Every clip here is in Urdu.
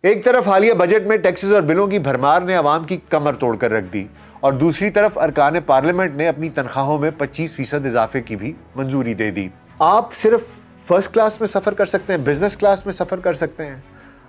ایک طرف حالیہ بجٹ میں ٹیکسز اور بلوں کی بھرمار نے عوام کی کمر توڑ کر رکھ دی اور دوسری طرف ارکان پارلیمنٹ نے اپنی تنخواہوں میں 25% اضافے کی بھی منظوری دے دی۔ آپ صرف فرسٹ کلاس میں سفر کر سکتے ہیں، بزنس کلاس میں سفر کر سکتے ہیں،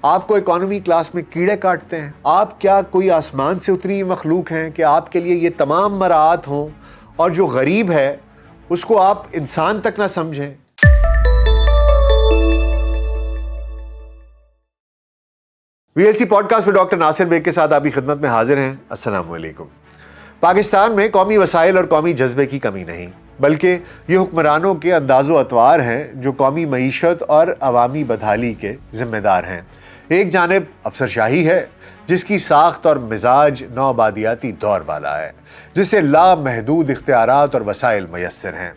آپ کو اکانومی کلاس میں کیڑے کاٹتے ہیں۔ آپ کیا کوئی آسمان سے اتری مخلوق ہیں کہ آپ کے لیے یہ تمام مراعات ہوں اور جو غریب ہے اس کو آپ انسان تک نہ سمجھیں؟ VLC پوڈ کاسٹ میں ڈاکٹر ناصر بیگ کے ساتھ آپ کی خدمت میں حاضر ہیں۔ السلام علیکم۔ پاکستان میں قومی وسائل اور قومی جذبے کی کمی نہیں، بلکہ یہ حکمرانوں کے انداز و اطوار ہیں جو قومی معیشت اور عوامی بدحالی کے ذمہ دار ہیں۔ ایک جانب افسرشاہی ہے جس کی ساخت اور مزاج نوآبادیاتی دور والا ہے، جس سے لامحدود اختیارات اور وسائل میسر ہیں،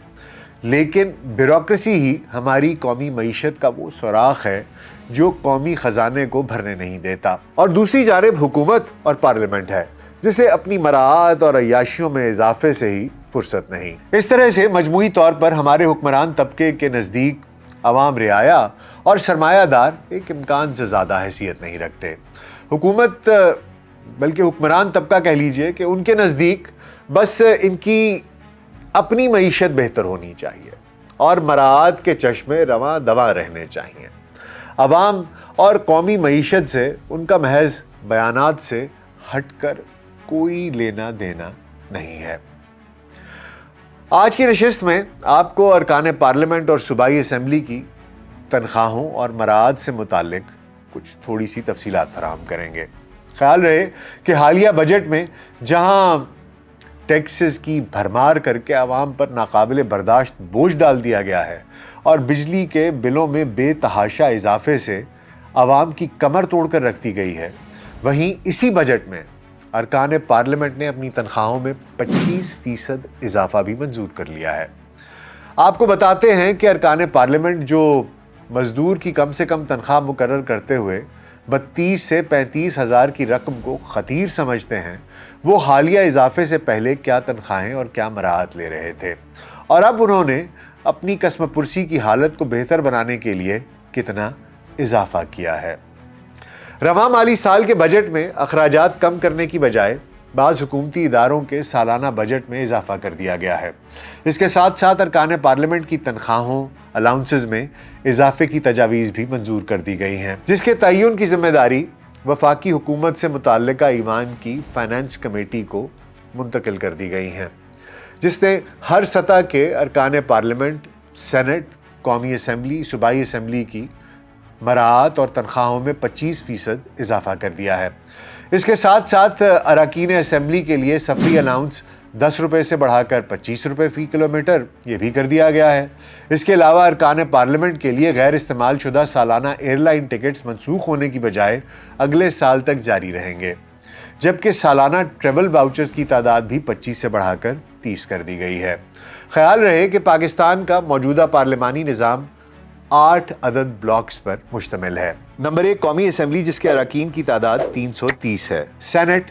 لیکن بیوروکریسی ہی ہماری قومی معیشت کا وہ سوراخ ہے جو قومی خزانے کو بھرنے نہیں دیتا۔ اور دوسری جانب حکومت اور پارلیمنٹ ہے جسے اپنی مراعات اور عیاشیوں میں اضافے سے ہی فرصت نہیں۔ اس طرح سے مجموعی طور پر ہمارے حکمران طبقے کے نزدیک عوام رعایا اور سرمایہ دار ایک امکان سے زیادہ حیثیت نہیں رکھتے۔ حکومت بلکہ حکمران طبقہ کہہ لیجئے کہ ان کے نزدیک بس ان کی اپنی معیشت بہتر ہونی چاہیے اور مراعات کے چشمے رواں دواں رہنے چاہیے۔ عوام اور قومی معیشت سے ان کا محض بیانات سے ہٹ کر کوئی لینا دینا نہیں ہے۔ آج کی نشست میں آپ کو ارکان پارلیمنٹ اور صوبائی اسمبلی کی تنخواہوں اور مراعات سے متعلق کچھ تھوڑی سی تفصیلات فراہم کریں گے۔ خیال رہے کہ حالیہ بجٹ میں جہاں ٹیکسز کی بھرمار کر کے عوام پر ناقابل برداشت بوجھ ڈال دیا گیا ہے اور بجلی کے بلوں میں بے تحاشا اضافے سے عوام کی کمر توڑ کر رکھ دی گئی ہے، وہیں اسی بجٹ میں ارکان پارلیمنٹ نے اپنی تنخواہوں میں 25% اضافہ بھی منظور کر لیا ہے۔ آپ کو بتاتے ہیں کہ ارکان پارلیمنٹ جو مزدور کی کم سے کم تنخواہ مقرر کرتے ہوئے 32 سے 35 ہزار کی رقم کو خطیر سمجھتے ہیں، وہ حالیہ اضافے سے پہلے کیا تنخواہیں اور کیا مراعات لے رہے تھے، اور اب انہوں نے اپنی قسم پرسی کی حالت کو بہتر بنانے کے لیے کتنا اضافہ کیا ہے۔ رواں مالی سال کے بجٹ میں اخراجات کم کرنے کی بجائے بعض حکومتی اداروں کے سالانہ بجٹ میں اضافہ کر دیا گیا ہے۔ اس کے ساتھ ساتھ ارکان پارلیمنٹ کی تنخواہوں الاؤنسز میں اضافے کی تجاویز بھی منظور کر دی گئی ہیں، جس کے تعین کی ذمہ داری وفاقی حکومت سے متعلقہ ایوان کی فائنانس کمیٹی کو منتقل کر دی گئی ہیں، جس نے ہر سطح کے ارکان پارلیمنٹ، سینٹ، قومی اسمبلی، صوبائی اسمبلی کی مراعات اور تنخواہوں میں 25% اضافہ کر دیا ہے۔ اس کے ساتھ ساتھ اراکین اسمبلی کے لیے سفری الاؤنس 10 روپے سے بڑھا کر 25 روپے فی کلومیٹر یہ بھی کر دیا گیا ہے۔ اس کے علاوہ ارکان پارلیمنٹ کے لیے غیر استعمال شدہ سالانہ ایئر لائن ٹکٹس منسوخ ہونے کی بجائے اگلے سال تک جاری رہیں گے، جبکہ سالانہ ٹریول واؤچرز کی تعداد بھی 25 سے بڑھا کر 30 کر دی گئی ہے۔ خیال رہے کہ پاکستان کا موجودہ پارلیمانی نظام 8 عدد بلاکس پر مشتمل ہے۔ نمبر 1 قومی اسمبلی جس کے اراکین کی تعداد 330 ہے، سینٹ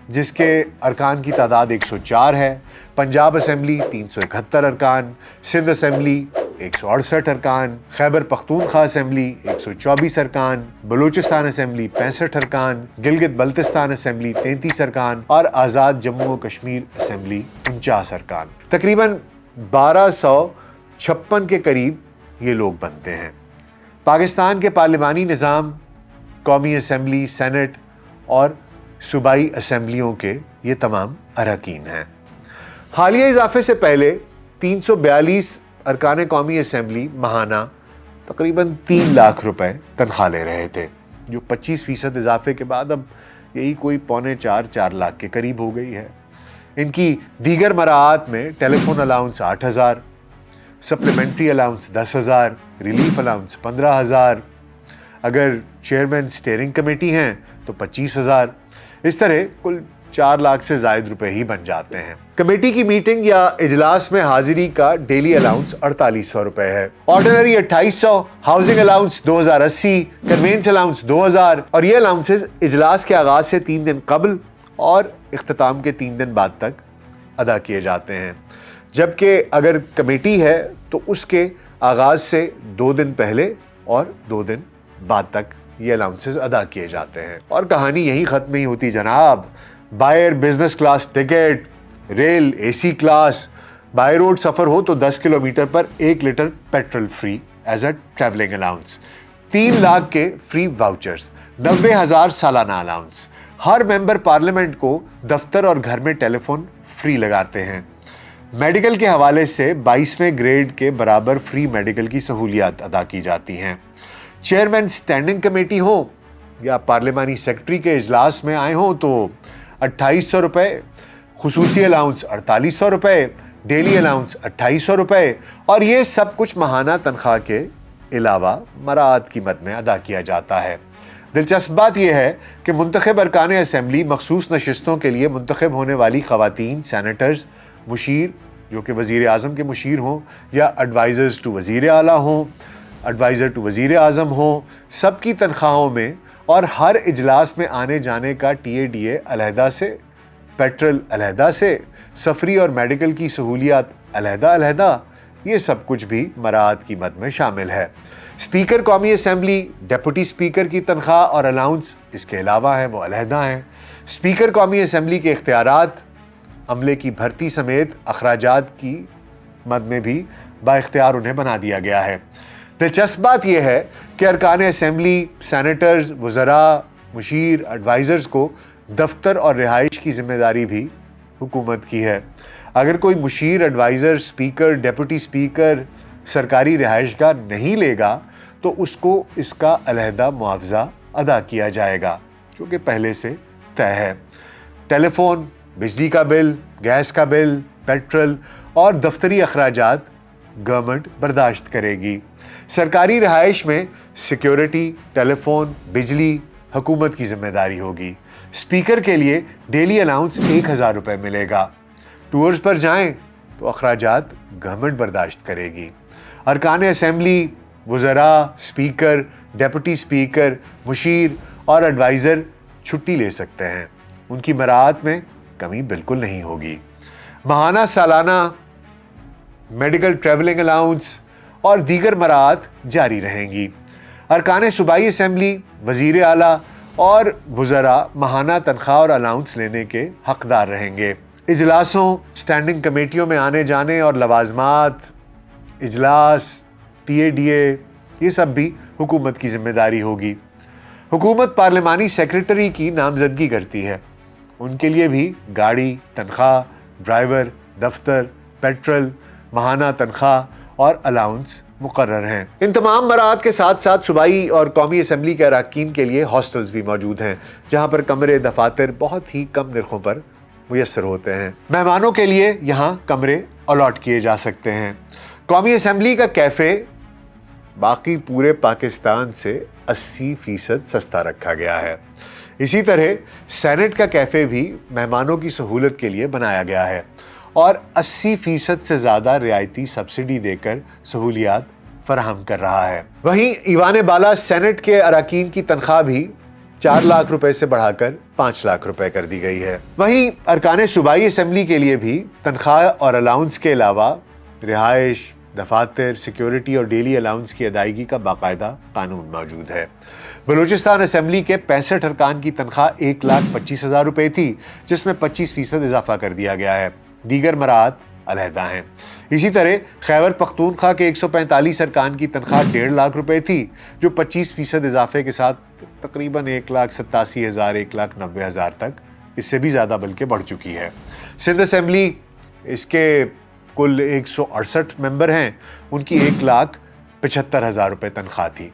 جس کے ارکان کی تعداد 104 ہے، پنجاب اسمبلی 371 ارکان، سندھ اسمبلی 168 ارکان، خیبر پختونخوا اسمبلی 124 ارکان، بلوچستان اسمبلی 65 ارکان، گلگت بلتستان اسمبلی 33 ارکان اور آزاد جموں و کشمیر اسمبلی 49 ارکان۔ تقریباً 1256 کے قریب یہ لوگ بنتے ہیں۔ پاکستان کے پارلیمانی نظام قومی اسمبلی، سینٹ اور صوبائی اسمبلیوں کے یہ تمام اراکین ہیں۔ حالیہ اضافے سے پہلے 342 ارکان قومی اسمبلی ماہانہ تقریباً 3 لاکھ روپے تنخواہ لے رہے تھے، جو 25% اضافے کے بعد اب یہی کوئی 3.25-4 لاکھ کے قریب ہو گئی ہے۔ ان کی دیگر مراعات میں telephone allowance 8,000، supplementary allowance 10,000، relief allowance 15,000، اگر چیئرمین سٹیئرنگ کمیٹی ہیں تو 25,000۔ اس طرح کل 4 لاکھ سے زائد روپے ہی بن جاتے ہیں۔ کمیٹی کی میٹنگ یا اجلاس میں حاضری کا ڈیلی الاؤنس 4800 روپے ہے، ordinary 2800، housing allowance 2080، conveyance allowance 2000، اور یہ الاؤنسز اجلاس کے آغاز سے 3 دن قبل اور اختتام کے 3 دن بعد تک ادا کیے جاتے ہیں، جبکہ اگر کمیٹی ہے تو اس کے آغاز سے 2 دن پہلے اور 2 دن بعد تک یہ الاؤنسز ادا کیے جاتے ہیں۔ اور کہانی یہی ختم نہیں ہوتی جناب، by business class ticket, rail A C class, by road سفر ہو تو 10 کلومیٹر پر 1 litre petrol free as a travelling allowance, 3 lakh کے فری واؤچرز، 90,000 سالانہ الاؤنس، ہر ممبر پارلیمنٹ کو دفتر اور گھر میں ٹیلی فون فری لگاتے ہیں، میڈیکل کے حوالے سے 22ویں گریڈ کے برابر فری میڈیکل کی سہولیات ادا کی جاتی ہیں، چیئرمین اسٹینڈنگ کمیٹی ہو یا پارلیمانی سیکرٹری کے اجلاس میں آئے ہوں تو 2800 روپے، خصوصی الاؤنس 4800 روپے، ڈیلی الاؤنس 2800 روپے، اور یہ سب کچھ ماہانہ تنخواہ کے علاوہ مراعات کی مد میں ادا کیا جاتا ہے۔ دلچسپ بات یہ ہے کہ منتخب ارکان اسمبلی مخصوص نشستوں کے لیے منتخب ہونے والی خواتین سینیٹرز، مشیر جو کہ وزیر اعظم کے مشیر ہوں یا ایڈوائزرز ٹو وزیر اعلیٰ ہوں، ایڈوائزر ٹو وزیر اعظم ہوں، سب کی تنخواہوں میں اور ہر اجلاس میں آنے جانے کا ٹی اے علیحدہ سے، پیٹرول علیحدہ سے، سفری اور میڈیکل کی سہولیات علیحدہ علیحدہ، یہ سب کچھ بھی مراعات کی مد میں شامل ہے۔ اسپیکر قومی اسمبلی، ڈیپوٹی اسپیکر کی تنخواہ اور الاؤنس اس کے علاوہ ہے، وہ علیحدہ ہیں۔ اسپیکر قومی اسمبلی کے اختیارات، عملے کی بھرتی سمیت اخراجات کی مد میں بھی با اختیار انہیں بنا دیا گیا ہے۔ دلچسپ بات یہ ہے کہ ارکان اسمبلی، سینیٹرز، وزراء، مشیر، ایڈوائزرز کو دفتر اور رہائش کی ذمہ داری بھی حکومت کی ہے۔ اگر کوئی مشیر، ایڈوائزر، اسپیکر، ڈیپوٹی اسپیکر سرکاری رہائش گاہ نہیں لے گا تو اس کو اس کا علیحدہ معاوضہ ادا کیا جائے گا جو کہ پہلے سے طے ہے۔ ٹیلی فون، بجلی کا بل، گیس کا بل، پیٹرول اور دفتری اخراجات گورنمنٹ برداشت کرے گی۔ سرکاری رہائش میں سیکیورٹی، ٹیلی فون، بجلی حکومت کی ذمہ داری ہوگی۔ اسپیکر کے لیے ڈیلی الاؤنس 1000 روپے ملے گا۔ ٹورز پر جائیں تو اخراجات گورنمنٹ برداشت کرے گی۔ ارکان اسمبلی، وزراء، اسپیکر، ڈیپوٹی اسپیکر، مشیر اور ایڈوائزر چھٹی لے سکتے ہیں، ان کی مراعات میں کمی بالکل نہیں ہوگی۔ ماہانہ، سالانہ میڈیکل ٹریولنگ الاؤنس اور دیگر مراعات جاری رہیں گی۔ ارکان صوبائی اسمبلی، وزیر اعلیٰ اور وزراء ماہانہ تنخواہ اور الاؤنس لینے کے حقدار رہیں گے۔ اجلاسوں، اسٹینڈنگ کمیٹیوں میں آنے جانے اور لوازمات، اجلاس، ٹی اے یہ سب بھی حکومت کی ذمہ داری ہوگی۔ حکومت پارلیمانی سیکرٹری کی نامزدگی کرتی ہے، ان کے لیے بھی گاڑی، تنخواہ، ڈرائیور، دفتر، پیٹرول، ماہانہ تنخواہ اور الاؤنس مقرر ہیں۔ ان تمام مراعات کے ساتھ ساتھ صوبائی اور قومی اسمبلی کے اراکین کے لیے ہاسٹلز بھی موجود ہیں جہاں پر کمرے، دفاتر بہت ہی کم نرخوں پر میسر ہوتے ہیں۔ مہمانوں کے لیے یہاں کمرے الاٹ کیے جا سکتے ہیں۔ قومی اسمبلی کا کیفے باقی پورے پاکستان سے 80% سستا رکھا گیا ہے۔ اسی طرح سینٹ کا کیفے بھی مہمانوں کی سہولت کے لیے بنایا گیا ہے اور 80% سے زیادہ رعایتی سبسڈی دے کر سہولیات فراہم کر رہا ہے۔ وہیں ایوان بالا سینٹ کے اراکین کی تنخواہ بھی 4 لاکھ روپے سے بڑھا کر 5 لاکھ روپے کر دی گئی ہے۔ وہیں ارکان صوبائی اسمبلی کے لیے بھی تنخواہ اور الاؤنس کے علاوہ رہائش، دفاتر، سیکیورٹی اور ڈیلی الاؤنس کی ادائیگی کا باقاعدہ قانون موجود ہے۔ بلوچستان اسمبلی کے 65 ارکان کی تنخواہ 1,25,000 روپے تھی جس میں 25% اضافہ کر دیا گیا ہے، دیگر مراعات علیحدہ ہیں۔ اسی طرح خیبر پختونخوا کے 145 ارکان کی تنخواہ 1.5 لاکھ روپے تھی جو 25% اضافے کے ساتھ تقریباً 1,87,000 1,90,000 تک، اس سے بھی زیادہ بلکہ بڑھ چکی ہے۔ سندھ اسمبلی، اس کے کل 168 ممبر ہیں، ان کی 1,75,000 روپے تنخواہ تھی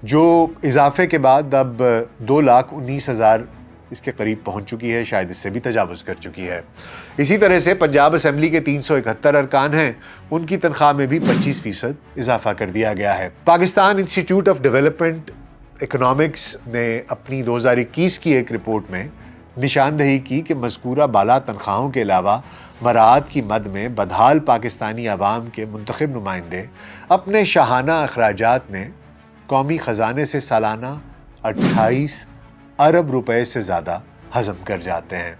جو اضافے کے بعد اب 2,19,000 اس کے قریب پہنچ چکی ہے، شاید اس سے بھی تجاوز کر چکی ہے۔ اسی طرح سے پنجاب اسمبلی کے 371 ارکان ہیں، ان کی تنخواہ میں بھی 25% اضافہ کر دیا گیا ہے۔ Pakistan institute of development economics نے اپنی 2021 کی ایک رپورٹ میں نشاندہی کی کہ مذکورہ بالا تنخواہوں کے علاوہ مراعات کی مد میں بدحال پاکستانی عوام کے منتخب نمائندے اپنے شاہانہ اخراجات میں قومی خزانے سے سالانہ 28 ارب روپے سے زیادہ ہضم کر جاتے ہیں۔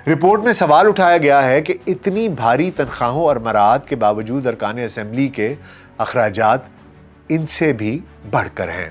رپورٹ میں سوال اٹھایا گیا ہے کہ اتنی بھاری تنخواہوں اور مراعات کے باوجود ارکان اسمبلی کے اخراجات ان سے بھی بڑھ کر ہیں۔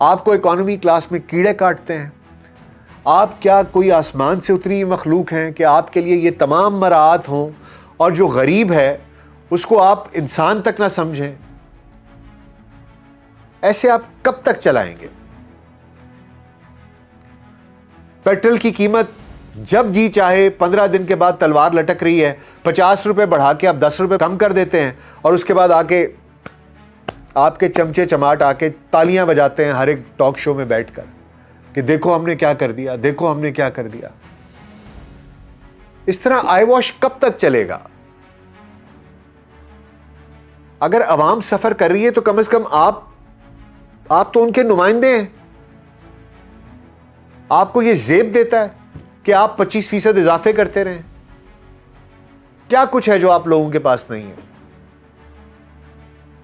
آپ کو اکانومی کلاس میں کیڑے کاٹتے ہیں. آپ کیا کوئی آسمان سے اتری ہوئی مخلوق ہیں کہ آپ کے لیے یہ تمام مراعات ہوں, اور جو غریب ہے اس کو آپ انسان تک نہ سمجھیں؟ ایسے آپ کب تک چلائیں گے؟ پیٹرول کی قیمت جب جی چاہے 15 دن کے بعد تلوار لٹک رہی ہے, 50 روپے بڑھا کے آپ 10 روپے کم کر دیتے ہیں, اور اس کے بعد آ کے آپ کے چمچے چماٹ آ کے تالیاں بجاتے ہیں ہر ایک ٹاک شو میں بیٹھ کر کہ دیکھو ہم نے کیا کر دیا, دیکھو ہم نے کیا کر دیا. اس طرح آئی واش کب تک چلے گا؟ اگر عوام سفر کر رہی ہے تو کم از کم آپ تو ان کے نمائندے ہیں. آپ کو یہ زیب دیتا ہے کہ آپ 25% اضافے کرتے رہیں. کیا کچھ ہے جو آپ لوگوں کے پاس نہیں ہے؟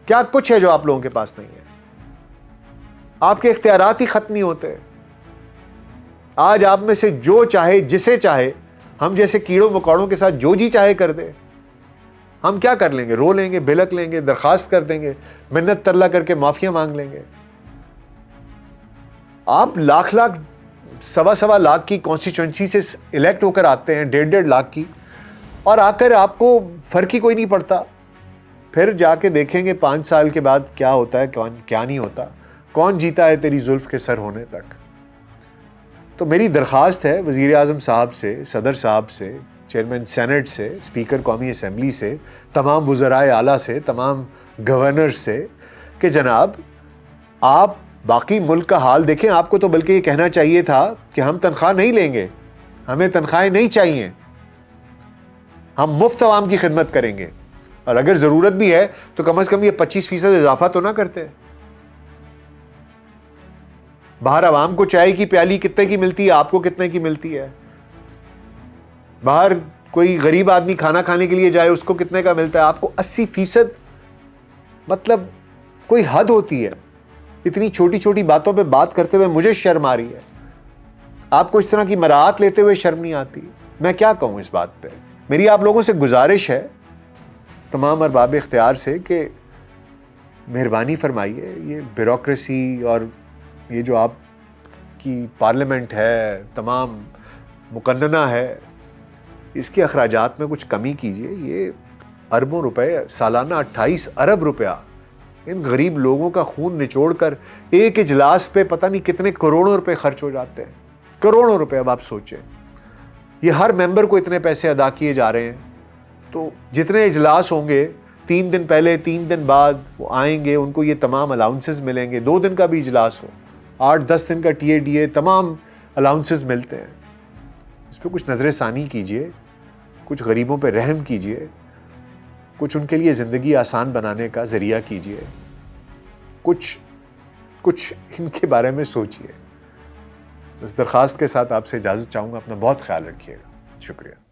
کیا کچھ ہے جو آپ لوگوں کے پاس نہیں ہے؟ آپ کے اختیارات ہی ختم نہیں ہوتے. آج آپ میں سے جو چاہے جسے چاہے ہم جیسے کیڑوں مکوڑوں کے ساتھ جو جی چاہے کر دے. ہم کیا کر لیں گے؟ رو لیں گے, بلک لیں گے, درخواست کر دیں گے, منت ترلا کر کے معافیاں مانگ لیں گے. آپ لاکھ سوا لاکھ کی کانسٹیچوئنسی سے الیکٹ ہو کر آتے ہیں, 1.5 لاکھ کی, اور آ کر آپ کو فرق ہی کوئی نہیں پڑتا. پھر جا کے دیکھیں گے 5 سال کے بعد کیا ہوتا ہے, کیا نہیں ہوتا, کون جیتا ہے تیری زلف کے سر ہونے تک. تو میری درخواست ہے وزیر اعظم صاحب سے, صدر صاحب سے, چیئرمین سینٹ سے, اسپیکر قومی اسمبلی سے, تمام وزرائے اعلیٰ سے, تمام گورنر سے, کہ جناب آپ باقی ملک کا حال دیکھیں. آپ کو تو بلکہ یہ کہنا چاہیے تھا کہ ہم تنخواہ نہیں لیں گے, ہمیں تنخواہیں نہیں چاہیے, ہم مفت عوام کی خدمت کریں گے, اور اگر ضرورت بھی ہے تو کم از کم یہ 25% اضافہ تو نہ کرتے. باہر عوام کو چائے کی پیالی کتنے کی ملتی ہے, آپ کو کتنے کی ملتی ہے؟ باہر کوئی غریب آدمی کھانا کھانے کے لیے جائے اس کو کتنے کا ملتا ہے؟ آپ کو 80%. مطلب کوئی حد ہوتی ہے. اتنی چھوٹی چھوٹی باتوں پہ بات کرتے ہوئے مجھے شرم آ رہی ہے. آپ کو اس طرح کی مراعات لیتے ہوئے شرم نہیں آتی. میں کیا کہوں اس بات پہ؟ میری آپ لوگوں سے گزارش ہے, تمام ارباب اختیار سے, کہ مہربانی فرمائیے یہ بیوروکریسی اور یہ جو آپ کی پارلیمنٹ ہے, تمام مقننہ ہے, اس کے اخراجات میں کچھ کمی کیجئے. یہ اربوں روپے, سالانہ 28 ارب روپیہ ان غریب لوگوں کا خون نچوڑ کر ایک اجلاس پہ پتہ نہیں کتنے کروڑوں روپے خرچ ہو جاتے ہیں. کروڑوں روپے. اب آپ سوچیں, یہ ہر ممبر کو اتنے پیسے ادا کیے جا رہے ہیں, تو جتنے اجلاس ہوں گے 3 دن پہلے 3 دن بعد وہ آئیں گے, ان کو یہ تمام الاؤنسز ملیں گے. 2 دن کا بھی اجلاس ہو, 8-10 دن کا TADA, تمام الاؤنسز ملتے ہیں. اس پہ کچھ نظر ثانی کیجئے, کچھ غریبوں پہ رحم کیجئے, کچھ ان کے لیے زندگی آسان بنانے کا ذریعہ کیجئے, کچھ ان کے بارے میں سوچئے. اس درخواست کے ساتھ آپ سے اجازت چاہوں گا. اپنا بہت خیال رکھیے گا. شکریہ.